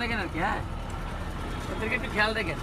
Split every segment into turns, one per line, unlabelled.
লেগেন আর কি। হ্যাঁ, ওদেরকে একটু খেয়াল রাখেন।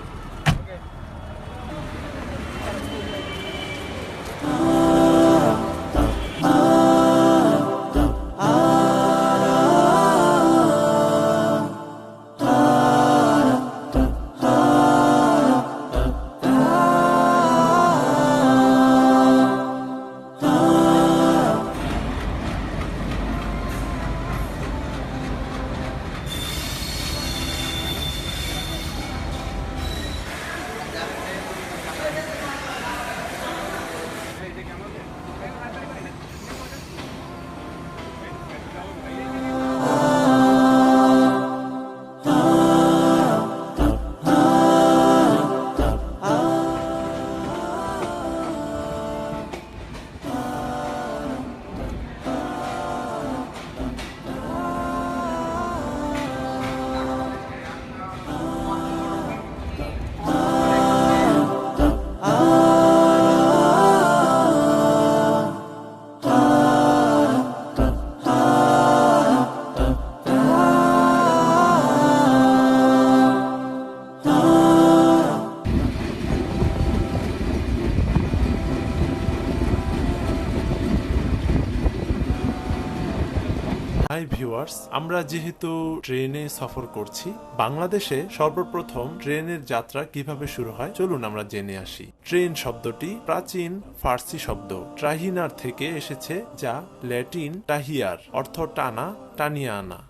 হাই ভিউয়ার্স, আমরা যেহেতু ট্রেনে সফর করছি, বাংলাদেশে সর্বপ্রথম ট্রেনের যাত্রা কিভাবে শুরু হয় চলুন আমরা জেনে আসি। ট্রেন শব্দটি প্রাচীন ফার্সি শব্দ ট্রাহিনার থেকে এসেছে, যা ল্যাটিন টাহিয়ার অর্থ টানা, টানিয়া আনা।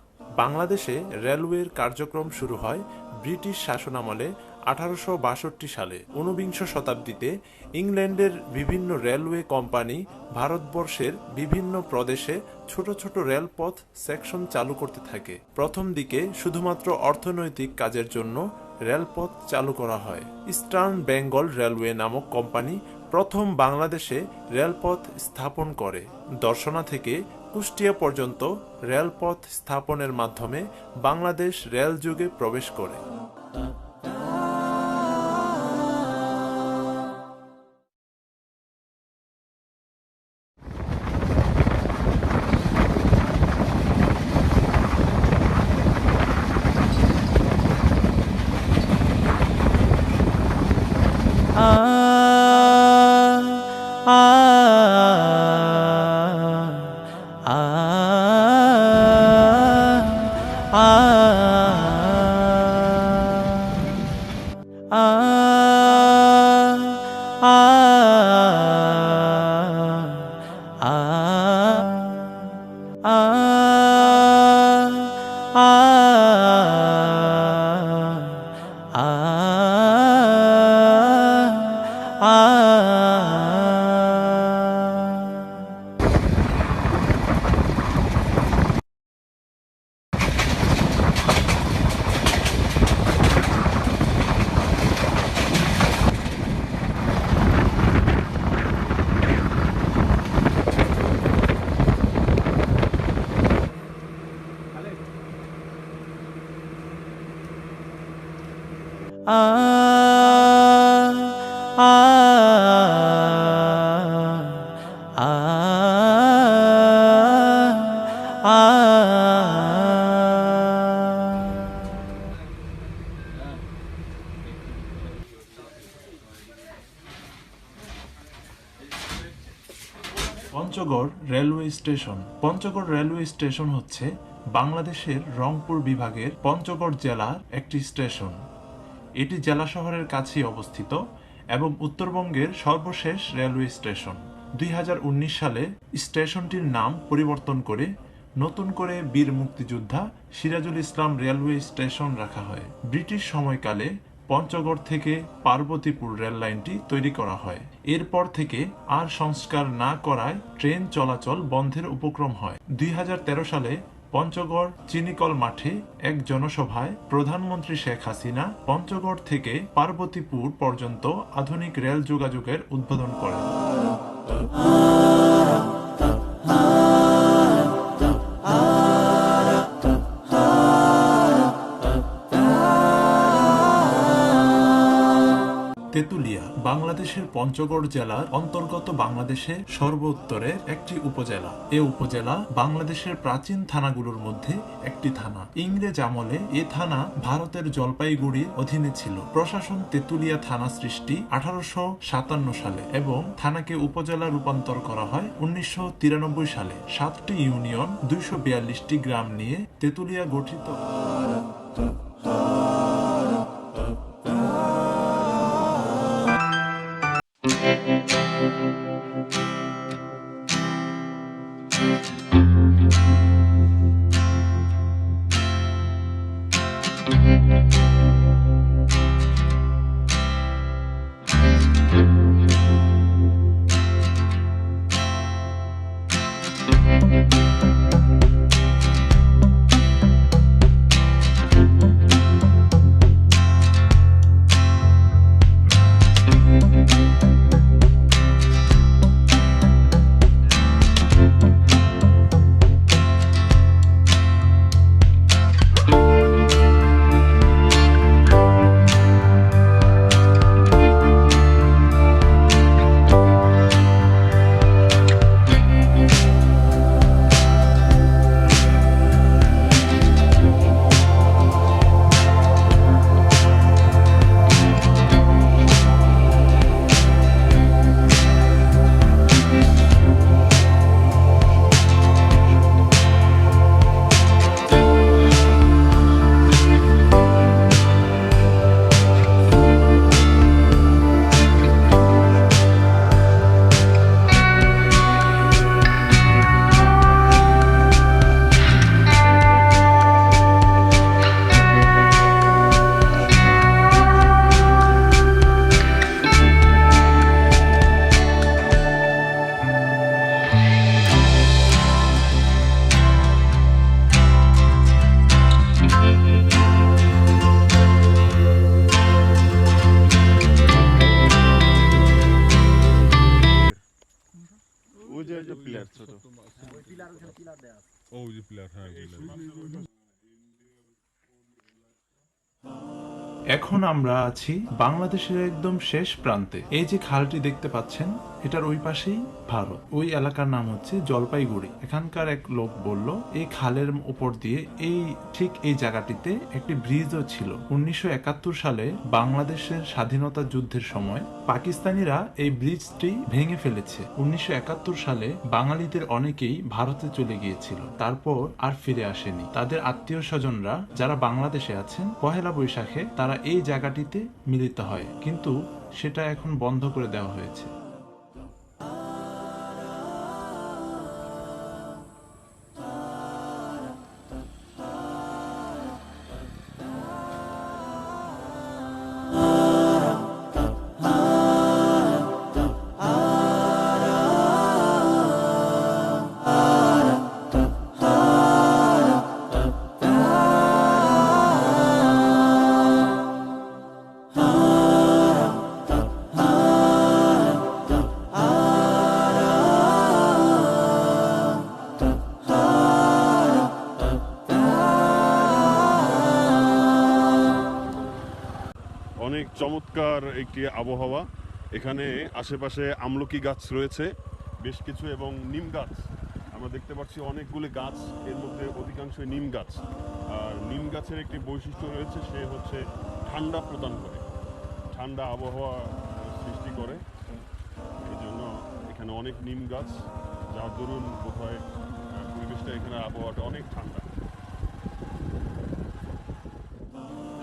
বাংলাদেশে রেলওয়ের কার্যক্রম শুরু হয় ব্রিটিশ শাসনামলে 1862 সালে। 19বিংশ শতাব্দীতে ইংল্যান্ডের বিভিন্ন রেলওয়ে কোম্পানি ভারতবর্ষের বিভিন্ন প্রদেশে ছোট ছোট রেলপথ সেকশন চালু করতে থাকে। প্রথম দিকে শুধুমাত্র অর্থনৈতিক কাজের জন্য রেলপথ চালু করা হয়। ইস্টার্ন বেঙ্গল রেলওয়ে নামক কোম্পানি প্রথম বাংলাদেশে রেলপথ স্থাপন করে। দর্শনা থেকে কুষ্টিয়া পর্যন্ত রেলপথ স্থাপনের মাধ্যমে বাংলাদেশ রেল যুগে প্রবেশ করে। Panchagarh railway station. Panchagarh railway station হচ্ছে বাংলাদেশের রংপুর বিভাগের পঞ্চগড় জেলার একটি স্টেশন। এটি জেলা শহরের কাছেই অবস্থিত এবং উত্তরবঙ্গের সর্বশেষ রেলওয়ে স্টেশন। 2019 সালে স্টেশনটির নাম পরিবর্তন করে নতুন করে বীর মুক্তিযোদ্ধা সিরাজুল ইসলাম রেলওয়ে স্টেশন রাখা হয়। ব্রিটিশ সময়কালে পঞ্চগড় থেকে পার্বতীপুর রেল লাইনটি তৈরি করা হয়। এরপর থেকে আর সংস্কার না করায় ট্রেন চলাচল বন্ধের উপক্রম হয়। 2013 সালে পঞ্চগড় চিনিকল মাঠে এক জনসভায় প্রধানমন্ত্রী শেখ হাসিনা পঞ্চগড় থেকে পার্বতীপুর পর্যন্ত আধুনিক রেল যোগাযোগের উদ্বোধন করেন। তেতুলিয়া বাংলাদেশের পঞ্চগড় জেলার অন্তর্গত বাংলাদেশের সর্ব উত্তরের একটি উপজেলা। এ উপজেলা বাংলাদেশের প্রাচীন থানাগুলোর মধ্যে একটি থানা। ইংরেজ আমলে এ থানা ভারতের জলপাইগুড়ির অধীনে ছিল। প্রশাসন তেতুলিয়া থানা সৃষ্টি 1857 সালে এবং থানাকে উপজেলা রূপান্তর করা হয় 1993 সালে। 7টি ইউনিয়ন 242টি গ্রাম নিয়ে তেতুলিয়া গঠিত।
ওই যে প্লেয়ার ছোট
পিলার দেয়া আছে।
ও যে প্লেয়ার, হ্যাঁ
এখন আমরা আছি বাংলাদেশের একদম শেষ প্রান্তে। এই যে খালটি দেখতে পাচ্ছেন, এটার ওই পাশেই ভারত। ওই এলাকার নাম হচ্ছে জলপাইগুড়ি। এখানকার এক লোক বলল এই খালের উপর দিয়ে ঠিক এই জায়গাটিতে একটি ব্রিজও ছিল। 1971 সালে বাংলাদেশের স্বাধীনতা যুদ্ধের সময় পাকিস্তানিরা এই ব্রিজটি ভেঙে ফেলেছে। 1971 সালে বাঙালিদের অনেকেই ভারতে চলে গিয়েছিল, তারপর আর ফিরে আসেনি। তাদের আত্মীয় স্বজনরা যারা বাংলাদেশে আছেন, পহেলা বৈশাখে তারা এই জায়গাটিতে মিলিত হয়, কিন্তু সেটা এখন বন্ধ করে দেওয়া হয়েছে।
অনেক চমৎকার একটি আবহাওয়া। এখানে আশেপাশে আমলকি গাছ রয়েছে বেশ কিছু এবং নিম গাছ আমরা দেখতে পাচ্ছি, অনেকগুলি গাছ, এর মধ্যে অধিকাংশই নিম গাছ। আর নিম গাছের একটি বৈশিষ্ট্য রয়েছে, সে হচ্ছে ঠান্ডা প্রদান করে, ঠান্ডা আবহাওয়া সৃষ্টি করে। এই জন্য এখানে অনেক নিম গাছ, যার দরুন বোধহয় পরিবেশটা, এখানে আবহাওয়াটা অনেক ঠান্ডা।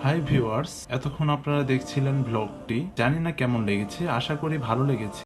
হাই ভিউয়ার্স, এতক্ষণ আপনারা দেখছিলেন ব্লগটি। জানি না কেমন লেগেছে, আশা করি ভালো লেগেছে।